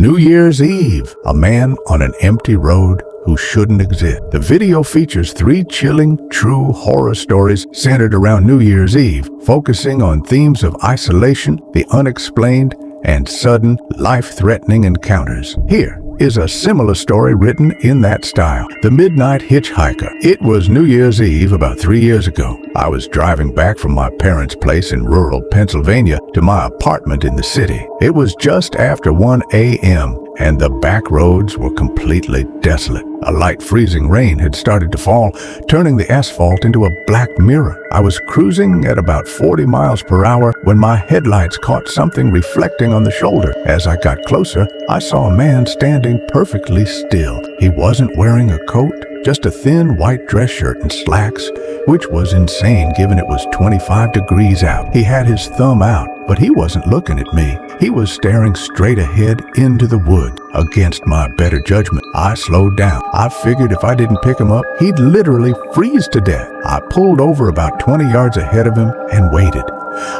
New Year's Eve, a man on an empty road who shouldn't exist. The video features 3 chilling, true horror stories centered around New Year's Eve, focusing on themes of isolation, the unexplained, and sudden, life-threatening encounters. Here is a similar story written in that style. The Midnight Hitchhiker. It was New Year's Eve about 3 years ago. I was driving back from my parents' place in rural Pennsylvania to my apartment in the city. It was just after 1 a.m., and the back roads were completely desolate. A light freezing rain had started to fall, turning the asphalt into a black mirror. I was cruising at about 40 miles per hour when my headlights caught something reflecting on the shoulder. As I got closer, I saw a man standing perfectly still. He wasn't wearing a coat, just a thin white dress shirt and slacks, which was insane given it was 25 degrees out. He had his thumb out, but he wasn't looking at me. He was staring straight ahead into the woods. Against my better judgment, I slowed down. I figured if I didn't pick him up, he'd literally freeze to death. I pulled over about 20 yards ahead of him and waited.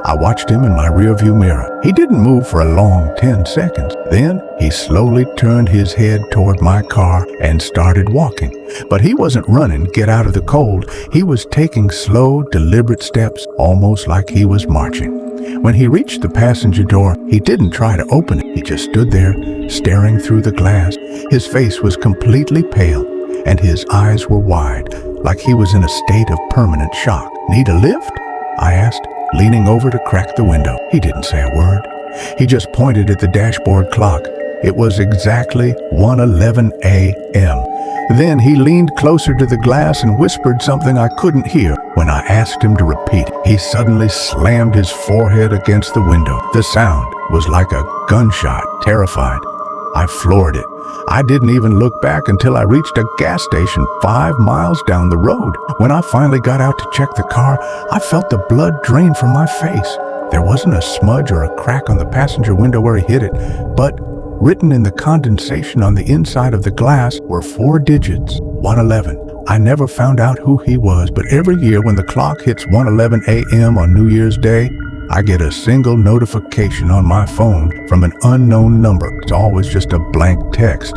I watched him in my rearview mirror. He didn't move for a long 10 seconds. Then he slowly turned his head toward my car and started walking. But he wasn't running, get out of the cold. He was taking slow, deliberate steps, almost like he was marching. When he reached the passenger door, he didn't try to open it. He just stood there, staring through the glass. His face was completely pale, and his eyes were wide, like he was in a state of permanent shock. "Need a lift?" I asked, leaning over to crack the window. He didn't say a word. He just pointed at the dashboard clock. It was exactly 1:11 a.m. Then he leaned closer to the glass and whispered something I couldn't hear. When I asked him to repeat it, he suddenly slammed his forehead against the window. The sound was like a gunshot. Terrified, I floored it. I didn't even look back until I reached a gas station 5 miles down the road. When I finally got out to check the car, I felt the blood drain from my face. There wasn't a smudge or a crack on the passenger window where he hit it, but written in the condensation on the inside of the glass were 4 digits, 111. I never found out who he was, but every year when the clock hits 1:11 a.m. on New Year's Day, I get a single notification on my phone from an unknown number. It's always just a blank text.